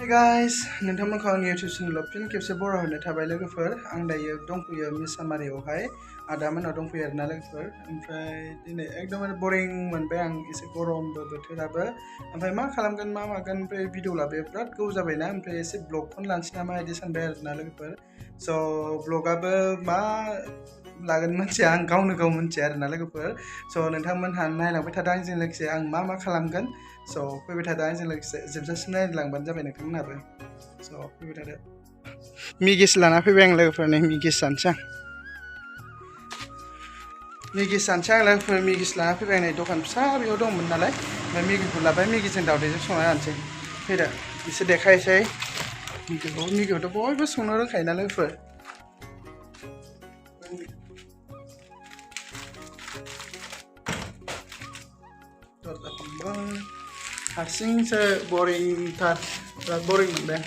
Hey guys, नोंथांमोनखौ आंनि YouTube चेनेलाव fin खेबसे बरायहरनाय थाबाय लोगोफोर आं दायो दंफैयो मिसामारियावहाय आदामोनाव दंफैयो आरोना लोगोफोर ओमफ्राय दिनै एकदमबारे बरिं मोनबाय आं एसे गरमबो बोथोराबो ओमफ्राय मा खालामगोन मा मागोन ओमफ्राय भिडिअ लाबोयो बिराद गोबाव जाबायना ओमफ्राय एसे ब्लगखौनो लानोसै नामा बिदि सानबाय आरोना लोगोफोर स' ब्लगाबो मा लागोन मिथिया आं गावनो गाव मिथिया आरोना लोगोफोर स' नोंथांमोनहा नायलांबाय थादों आंजों लोगोसे आं मा खालामगोन स' फैबाय थादों आंजों लोगोसे जोबजासिम नायलांबानो जाबाय नोंथांमोनहाबो स' फैबाय थादो मिगिस लाना फैबाय आं लोगोफोर नै मिगिस जानोसै आं लोगोफोर मिगिस लाना फैबाय नै दखान फिसा बेयाव दंमोन नालाय ओमफ्राय मिगिखौ लाबाय मिगिजों दावदैजों संना जानोसै फैदो एसे देखायसै मिगिखौथ' बयबो संनो रोंखायोना लोगोफोर हारसिंसो बरिंथार बिराद बरिं मोनबाय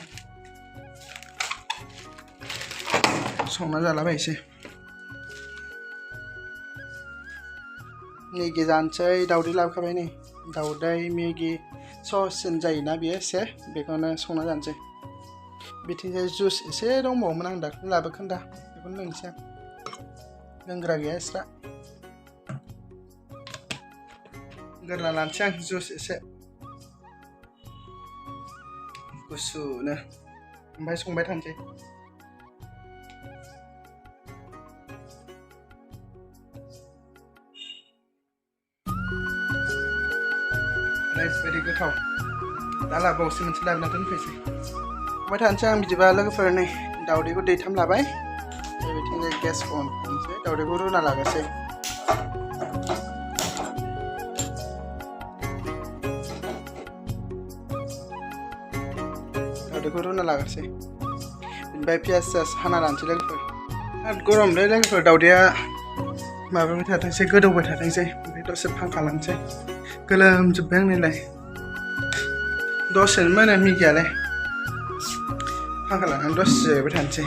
संना जालाबायसै मेगि जानोसै दावदै लाबोखाबाय नै दावदै मेगि स'सिन जायोना बेयो एसे बेखौनो संना जानोसै बिथिंजाय जुस एसे दंबावोमोन आं दाख्लै लाबोखोन्दा बेखौनो लोंसै आं लोंग्रा गैया एक्सट्रा गोरला लानोसै आं जुस एसे गुसुनो ओमफ्राय संबाय थानोसै ओरैबायदि गोथाव दा लाबावसै मोनसे लाबोना दोनफैसै संबाय थानोसै आं बिदिबा लोगोफोर नै दावदैखौ दैथाम लाबाय बेबायदिनो गेसखौ अन खालामसै दावदैखौ रुना लागोसै दावदैखौ रुना लागोसै बेनिफ्राय पियास हाना लानोसै लोगोफोर बिराद गरमलै लोगोफोर दावदैया माबाबाय थाथोंसै गोदौबाय थाथोंसै ओमफ्राय दसे फांखा लानोसै गोलोमजोब्बाय आंनिलाय दसेनो मोनो मिगियालाय फांखा लानानै दसे जिरायबाय थानोसै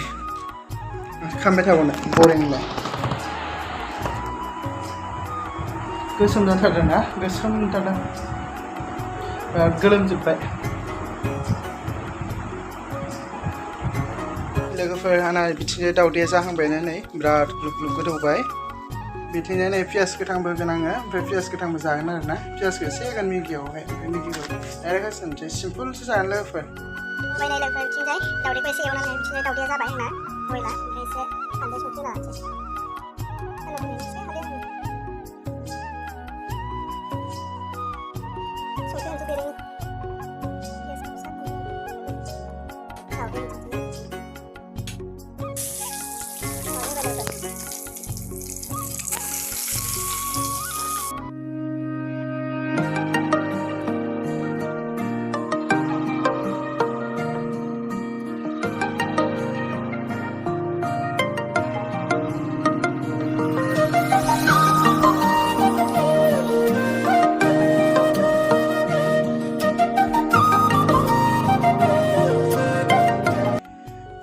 खामबाय थाबावनो बरिंलाय गोसोम जाथारदों ना गोसोम जादों बिराद गोलोमजोब्बाय लोगोफोर आंना बिथिंजाय दावदैया जाहांबायनो नै बिराद ग्लुब ग्लुब गोदौबाय बिथिंजाय नै पियास गोथांबो होगोन आङो ओमफ्राय पियास गोथांबो जागोन आरोना पियासखौ एसे होगोन मिगियावहाय ओमफ्राय मिगिखौ डाइरेक्ट होसनसै सिम्पोलसो जागोन लोगोफोर बायनाय लोगोफोर बिथिंजाय दावदैखौ एसे एवनानै बिथिंजाय दावदैया जाबाय आंना बयला ओमफ्राय एसे हालदै संख्रि लानोसै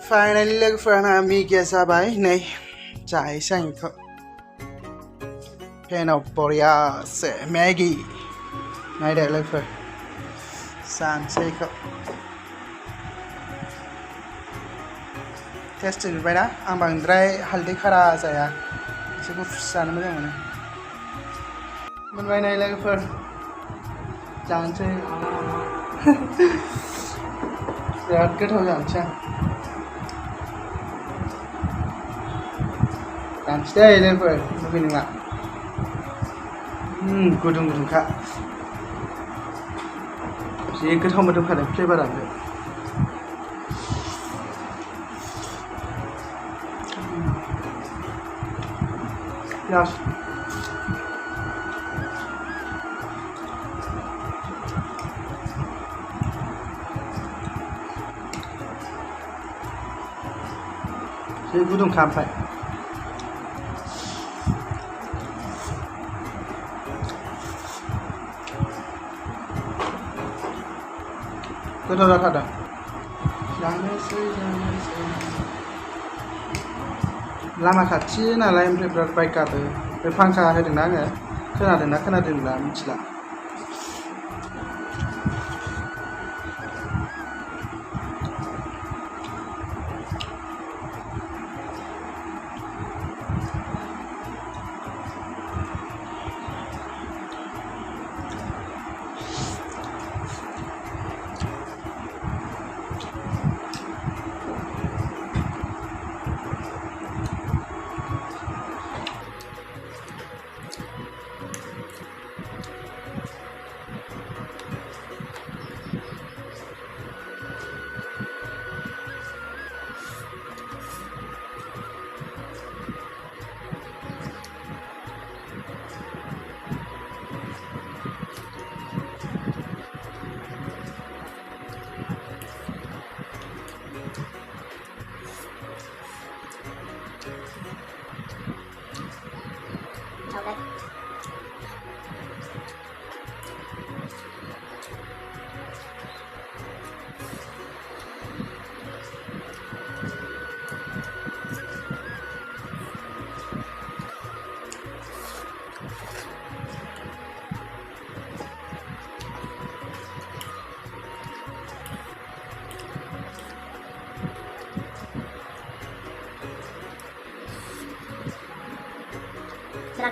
फाइनालि लोगोफोर आंना मिगिया जाबाय नै जाहैसै आं बेखौ पेनाव बरियासे मेगि नायदो लोगोफोर जानोसै बेखौ टेस्टि नुबायना आं बांद्राय हालदै खारा जाया एसे गुफुर जानो मोजां मोनो मोनबाय नै लोगोफोर जानोसै बिराद गोथाव जानोसै आं जानोसै दे लोगोफोर लुबै नङा गुदुं गुदुंखा जि गोथाव मोदोमखादों फ्लेभाराबो पियास जि गुदुंखा ओमफ्राय गोथाव जाथारदों लामा खाथि नालाय ओमफ्राय बिराद बाइक गाबो बे फांखा होदोंना आङो खोनादोंना खोनादोंब्ला मिथिला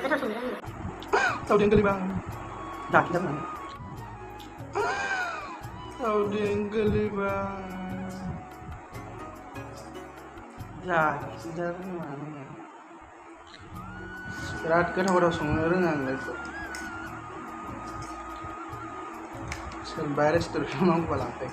गोथाव संनो रोङो दावदैं गोलैबाय जाखिथारनानै दावदैं गोलैबाय जाखिथारनानै बिराद गोथाव संनो रोङो आंलाय सोरबा रेस्टुरेन्टाव नांगौबा लांफै